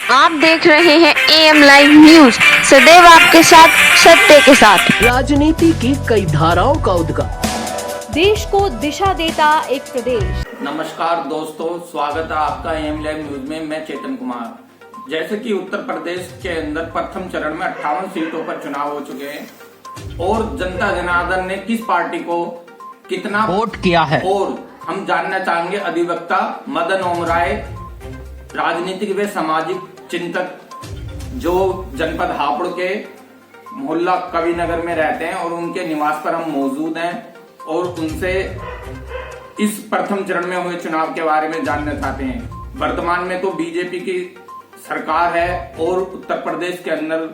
आप देख रहे हैं AM लाइव न्यूज, सदैव आपके साथ, सत्य के साथ। राजनीति की कई धाराओं का उद्गम, देश को दिशा देता एक प्रदेश। नमस्कार दोस्तों, स्वागत है आपका AM लाइव न्यूज में। मैं चेतन कुमार। जैसे कि उत्तर प्रदेश के अंदर प्रथम चरण में 58 सीटों पर चुनाव हो चुके हैं और जनता जनार्दन ने किस पार्टी को कितना वोट किया है, और हम जानना चाहेंगे अधिवक्ता मदन ओम राय, राजनीतिक व सामाजिक चिंतक जो जनपद हापुड़ के मोहल्ला कविनगर में रहते हैं, और उनके निवास पर हम मौजूद हैं और उनसे इस प्रथम चरण में हुए चुनाव के बारे में जानना चाहते हैं। वर्तमान में तो बीजेपी की सरकार है और उत्तर प्रदेश के अंदर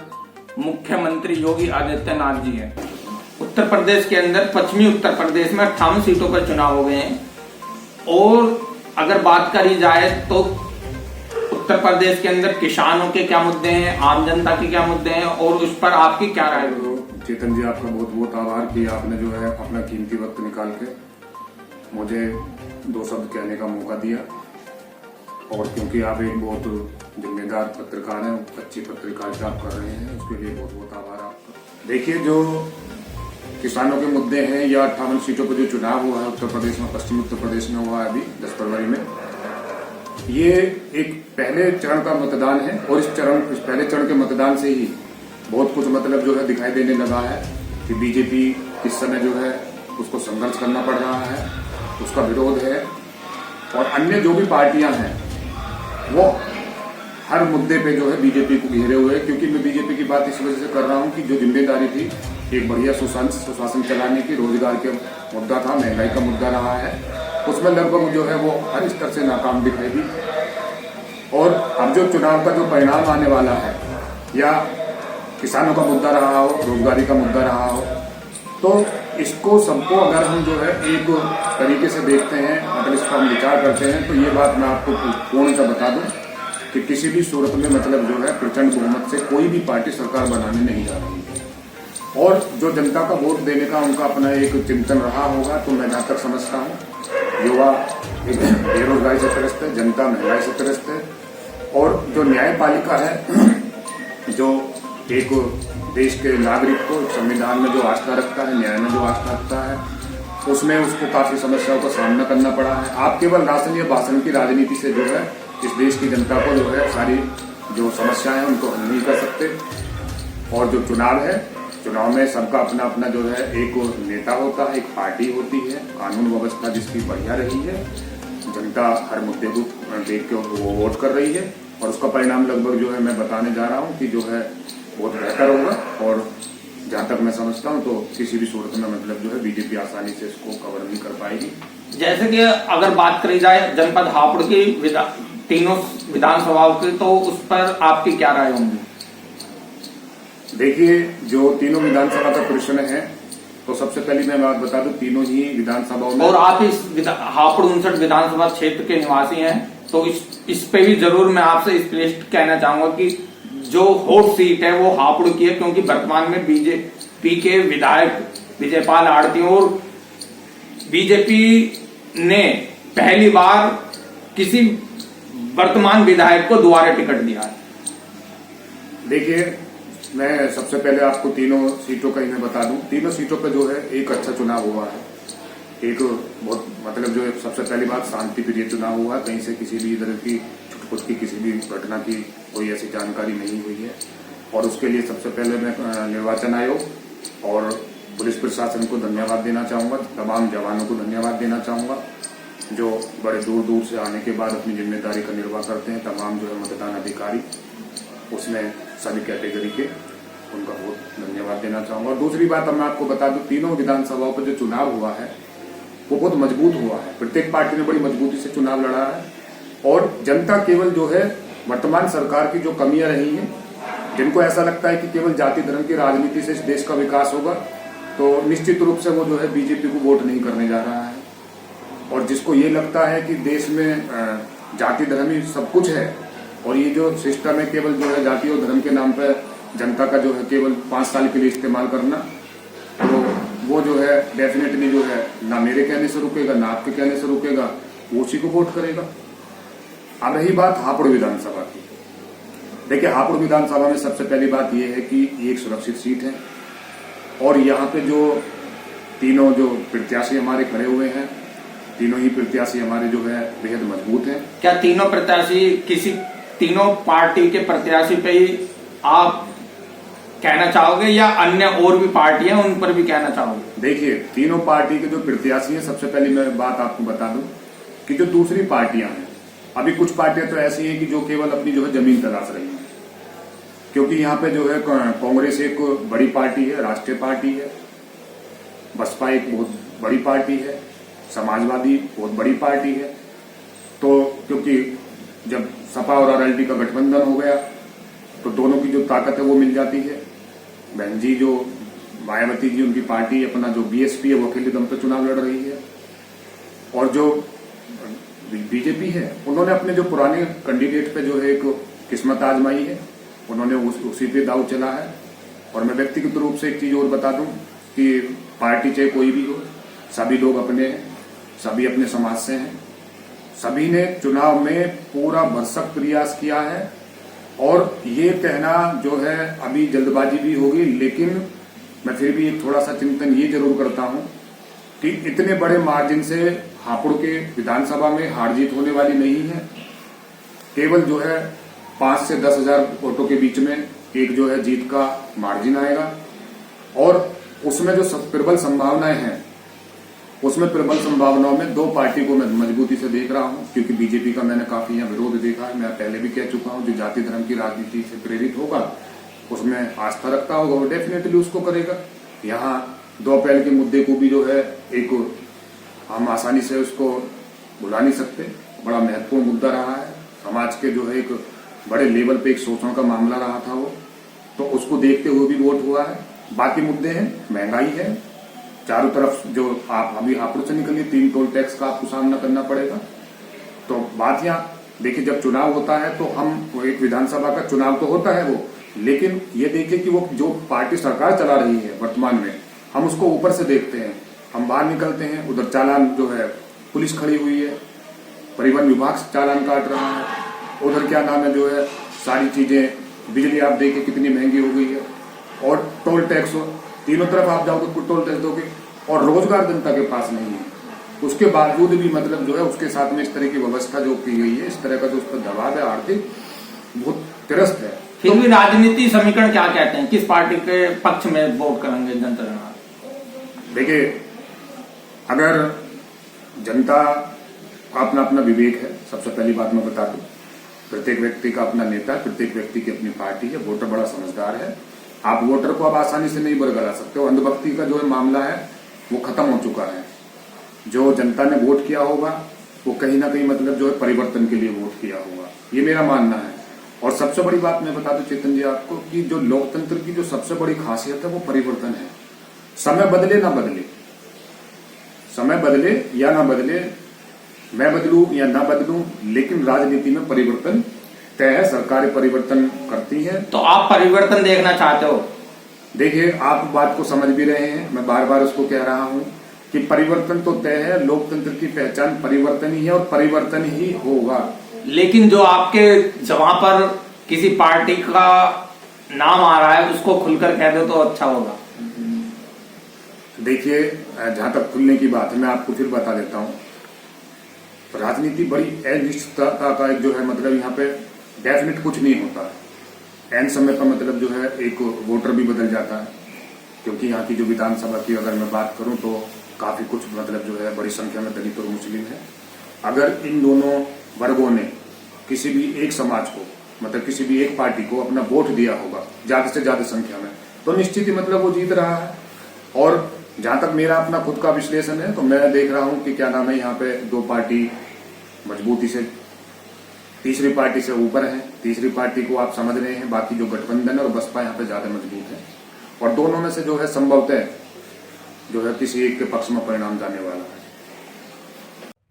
मुख्यमंत्री योगी आदित्यनाथ जी हैं। उत्तर प्रदेश के अंदर पश्चिमी उत्तर प्रदेश में 58 सीटों पर चुनाव हो गए हैं, और अगर बात करी जाए तो उत्तर प्रदेश के अंदर किसानों के क्या मुद्दे हैं, आम जनता के क्या मुद्दे हैं, और उस पर आपकी क्या राय है? चेतन जी, आपका बहुत बहुत आभार कि आपने जो है अपना कीमती वक्त निकाल के मुझे दो शब्द कहने का मौका दिया, और क्योंकि आप एक बहुत जिम्मेदार पत्रकार हैं, अच्छी पत्रकारिता आप कर रहे हैं, उसके लिए बहुत बहुत आभार आपका। देखिए, जो किसानों के मुद्दे हैं या 58 सीटों पर जो चुनाव हुआ है उत्तर प्रदेश में, पश्चिमी उत्तर प्रदेश में हुआ है अभी 10 फरवरी में, ये एक पहले चरण का मतदान है, और इस पहले चरण के मतदान से ही बहुत कुछ मतलब जो है दिखाई देने लगा है कि बीजेपी इस समय जो है उसको संघर्ष करना पड़ रहा है, उसका विरोध है, और अन्य जो भी पार्टियां हैं वो हर मुद्दे पे जो है बीजेपी को घेरे हुए हैं। क्योंकि मैं बीजेपी की बात इस वजह से कर रहा हूं कि जो जिम्मेदारी थी एक बढ़िया सुशासन चलाने की, रोजगार के मुद्दा था, महंगाई का मुद्दा रहा है, उसमें लगभग जो है वो हर स्तर से नाकाम दिखाई दी। और अब जो चुनाव का जो परिणाम आने वाला है, या किसानों का मुद्दा रहा हो, रोजगारी का मुद्दा रहा हो, तो इसको सबको अगर हम जो है एक तरीके से देखते हैं, मतलब इस पर हम विचार करते हैं, तो ये बात मैं आपको पूर्णतः बता दूं कि किसी भी सूरत में मतलब जो है प्रचंड बहुमत से कोई भी पार्टी सरकार बनाने नहीं जा रही है। और जो जनता का वोट देने का उनका अपना एक चिंतन रहा होगा, तो मैं जहाँ तक समझता हूँ युवा बेरोजगारी से त्रस्त है, जनता महंगाई से त्रस्त है, और जो न्यायपालिका है, जो एक देश के नागरिक को संविधान में जो आस्था रखता है, न्याय में जो आस्था रखता है, उसमें उसको काफी समस्याओं का सामना करना पड़ा है। आप केवल राशन या भाषण की राजनीति से जो है इस देश की जनता को जो है सारी जो समस्याएं हैं उनको हल नहीं कर सकते। और जो चुनाव है, चुनाव में सबका अपना अपना जो है एक नेता होता है, एक पार्टी होती है, कानून व्यवस्था जिसकी बढ़िया रही है, जनता हर मुद्दे को देख के वो वोट कर रही है, और उसका परिणाम लगभग जो है मैं बताने जा रहा हूँ कि जो है बहुत बेहतर होगा। और जहाँ तक मैं समझता हूँ तो किसी भी सूरत में मतलब जो है बीजेपी आसानी से इसको कवर नहीं कर पाएगी। जैसे कि अगर बात करी जाए जनपद हापुड़ की तीनों विधानसभाओं की, तो उस पर आपकी क्या राय होंगी? देखिए, जो तीनों विधानसभा का प्रश्न है, तो सबसे पहले मैं बात बता दूं, तीनों ही विधानसभाओं में, और आप इस हापुड़ 59 विधानसभा क्षेत्र के निवासी हैं, तो इस पे भी जरूर मैं आपसे स्पष्ट कहना चाहूंगा कि जो हॉट सीट है वो हापुड़ की है, क्योंकि वर्तमान में बीजेपी के विधायक विजयपाल आड़ती और बीजेपी ने पहली बार किसी वर्तमान विधायक को दोबारा टिकट दिया है। देखिए, मैं सबसे पहले आपको तीनों सीटों का ही मैं बता दूं, तीनों सीटों पे जो है एक अच्छा चुनाव हुआ है। एक बहुत मतलब जो सबसे पहली बात, शांति प्रिय चुनाव हुआ, कहीं से किसी भी तरह की छुटपुट की किसी भी घटना की कोई ऐसी जानकारी नहीं हुई है। और उसके लिए सबसे पहले मैं निर्वाचन आयोग और पुलिस प्रशासन को धन्यवाद देना चाहूंगा, तमाम जवानों को धन्यवाद देना चाहूंगा जो बड़े दूर दूर से आने के बाद अपनी जिम्मेदारी का निर्वाह करते हैं। तमाम जो है मतदान अधिकारी, उसमें सभी कैटेगरी के, उनका बहुत धन्यवाद देना चाहूंगा। और दूसरी बात मैं आपको बता दूं, तीनों विधानसभाओं पर जो चुनाव हुआ है वो बहुत मजबूत हुआ है। प्रत्येक पार्टी ने बड़ी मजबूती से चुनाव लड़ा है, और जनता केवल जो है वर्तमान सरकार की जो कमियां रही हैं, जिनको ऐसा लगता है कि केवल जाति धर्म की राजनीति से इस देश का विकास होगा, तो निश्चित रूप से वो जो है बीजेपी को वोट नहीं करने जा रहा है। और जिसको ये लगता है कि देश में जाति धर्म ही सब कुछ है, और ये जो सिस्टम है केवल जो है जाति और धर्म के नाम पर जनता का जो है केवल 5 साल के लिए इस्तेमाल करना, तो वो जो है डेफिनेटली जो है ना मेरे कहने से रुकेगा, ना आपके कहने से रुकेगा, वो उसी को वोट करेगा। अब रही बात हापुड़ विधानसभा की, देखिए, हापुड़ विधानसभा में सबसे पहली बात यह है कि ये एक सुरक्षित सीट है और यहाँ पे जो तीनों जो प्रत्याशी हमारे खड़े हुए हैं, तीनों ही प्रत्याशी हमारे जो है बेहद मजबूत हैं। क्या तीनों प्रत्याशी किसी तीनों पार्टी के प्रत्याशी पे ही आप कहना चाहोगे या अन्य और भी पार्टी हैं उन पर भी कहना चाहोगे? देखिए, तीनों पार्टी के जो प्रत्याशी हैं, सबसे पहली मैं बात आपको बता दूं कि जो दूसरी पार्टियां हैं, अभी कुछ पार्टियां तो ऐसी हैं कि जो केवल अपनी जो है जमीन तलाश रही हैं, क्योंकि यहाँ पे जो है कांग्रेस एक बड़ी पार्टी है, राष्ट्रीय पार्टी है, बसपा एक बहुत बड़ी पार्टी है, समाजवादी बहुत बड़ी पार्टी है। तो क्योंकि जब सपा और आरएलडी का गठबंधन हो गया तो दोनों की जो ताकत है वो मिल जाती है। बहन जी जो मायावती जी, उनकी पार्टी अपना जो बीएसपी है वो अकेले दम पे चुनाव लड़ रही है और जो बीजेपी है उन्होंने अपने जो पुराने कैंडिडेट पे जो है एक किस्मत आजमाई है, उन्होंने उसी पे दाव चला है। और मैं व्यक्तिगत रूप से एक चीज और बता दूं कि पार्टी चाहे कोई भी हो, सभी लोग अपने हैं, सभी अपने समाज से हैं, सभी ने चुनाव में पूरा भरसक प्रयास किया है और ये कहना जो है अभी जल्दबाजी भी होगी, लेकिन मैं फिर भी एक थोड़ा सा चिंतन ये जरूर करता हूं कि इतने बड़े मार्जिन से हापुड़ के विधानसभा में हार जीत होने वाली नहीं है। केवल जो है 5 से 10 हजार वोटों के बीच में एक जो है जीत का मार्जिन आएगा और उसमें जो प्रबल संभावनाएं हैं, उसमें प्रबल संभावनाओं में दो पार्टी को मैं मजबूती से देख रहा हूं, क्योंकि बीजेपी का मैंने काफी यहाँ विरोध देखा है। मैं पहले भी कह चुका हूं, जो जाति धर्म की राजनीति से प्रेरित होगा उसमें आस्था रखता होगा वो डेफिनेटली उसको करेगा। यहाँ 2 अप्रैल के मुद्दे को भी जो है एक हम आसानी से उसको भुला नहीं सकते, बड़ा महत्वपूर्ण मुद्दा रहा है, समाज के जो है एक बड़े लेवल पे एक शोषण का मामला रहा था वो, तो उसको देखते हुए भी वोट हुआ है। बाकी मुद्दे हैं, महंगाई है, चारों तरफ जो आप अभी हापुड़ से निकलिए 3 टोल टैक्स का आपको सामना करना पड़ेगा। तो बात यहाँ देखिए, जब चुनाव होता है तो हम एक विधानसभा का चुनाव तो होता है वो, लेकिन ये देखिए कि वो जो पार्टी सरकार चला रही है वर्तमान में, हम उसको ऊपर से देखते हैं। हम बाहर निकलते हैं, उधर चालान जो है पुलिस खड़ी हुई है, परिवहन विभाग चालान काट रहा है, उधर क्या नाम है जो है सारी चीजें, बिजली आप देखिए कितनी महंगी हो गई है और टोल टैक्स, तीनों तरफ आप जाओगे टोल टैक्स दोगे और रोजगार जनता के पास नहीं है। उसके बावजूद भी मतलब जो है उसके साथ में इस तरह की व्यवस्था जो की गई है, इस तरह का जो उस पर दबाव है आर्थिक, बहुत त्रस्त है। फिर भी राजनीति समीकरण क्या कहते हैं, किस पार्टी के पक्ष में वोट करेंगे जनता जनार्दन? देखिए, अगर जनता का अपना अपना विवेक है, सबसे पहली बात मैं बता दूं, प्रत्येक व्यक्ति का अपना नेता, प्रत्येक व्यक्ति की अपनी पार्टी है, वोटर बड़ा समझदार है। आप वोटर को अब आसानी से नहीं बरगला सकते हो। अंधभक्ति का जो है मामला है वो खत्म हो चुका है। जो जनता ने वोट किया होगा वो कहीं ना कहीं मतलब जो है परिवर्तन के लिए वोट किया होगा, ये मेरा मानना है। और सबसे बड़ी बात मैं बता दूं चेतन जी आपको कि जो लोकतंत्र की जो सबसे बड़ी खासियत है वो परिवर्तन है। समय बदले ना बदले, समय बदले या ना बदले, मैं बदलूं या ना बदलूं, लेकिन राजनीति में परिवर्तन तय है, सरकारें परिवर्तन करती हैं। तो आप परिवर्तन देखना चाहते हो? देखिए, आप बात को समझ भी रहे हैं, मैं बार बार उसको कह रहा हूं कि परिवर्तन तो तय है, लोकतंत्र की पहचान परिवर्तन ही है और परिवर्तन ही होगा। लेकिन जो आपके जगह पर किसी पार्टी का नाम आ रहा है उसको खुलकर कह दो तो अच्छा होगा। देखिए, जहां तक खुलने की बात है मैं आपको फिर बता देता हूं, राजनीति बड़ी अनिश्चितता का एक जो है मतलब यहाँ पे डेफिनेट कुछ नहीं होता। एन समय पर मतलब जो है एक वोटर भी बदल जाता है, क्योंकि यहाँ की जो विधानसभा की अगर मैं बात करूं तो काफी कुछ मतलब जो है बड़ी संख्या में दलित और मुस्लिम है। अगर इन दोनों वर्गों ने किसी भी एक समाज को मतलब किसी भी एक पार्टी को अपना वोट दिया होगा ज्यादा से ज्यादा संख्या में, तो निश्चित ही मतलब वो जीत रहा है। और जहां तक मेरा अपना खुद का विश्लेषण है तो मैं देख रहा हूं कि क्या नाम है यहाँ पे 2 पार्टी मजबूती से तीसरी पार्टी से ऊपर है। तीसरी पार्टी को आप समझ रहे हैं, बाकी जो गठबंधन है और बसपा यहाँ पे ज्यादा मजबूत है और दोनों में से जो है संभवतः जो है किसी एक के पक्ष में परिणाम जाने वाला है।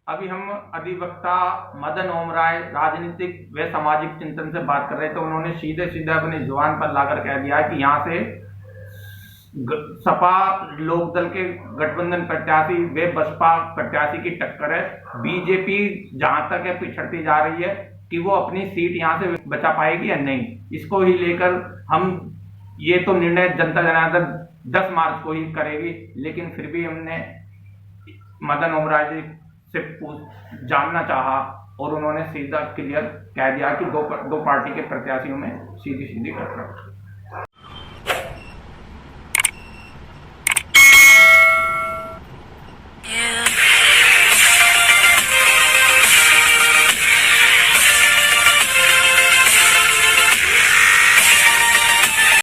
अभी हम अधिवक्ता मदन ओम राय राजनीतिक व सामाजिक चिंतन से बात कर रहे थे। उन्होंने सीधे सीधे अपनी जुबान पर लाकर कह दिया कि यहाँ से सपा लोकदल के गठबंधन प्रत्याशी व बसपा प्रत्याशी की टक्कर है। बीजेपी जहां तक है पिछड़ती जा रही है। कि वो अपनी सीट यहाँ से बचा पाएगी या नहीं। इसको ही लेकर हम ये तो निर्णय जनता जनार्दन 10 मार्च को ही करेगी, लेकिन फिर भी हमने मदन ओमराय जी से जानना चाहा और उन्होंने सीधा क्लियर कह दिया कि दो पार्टी के प्रत्याशियों में सीधी टक्कर।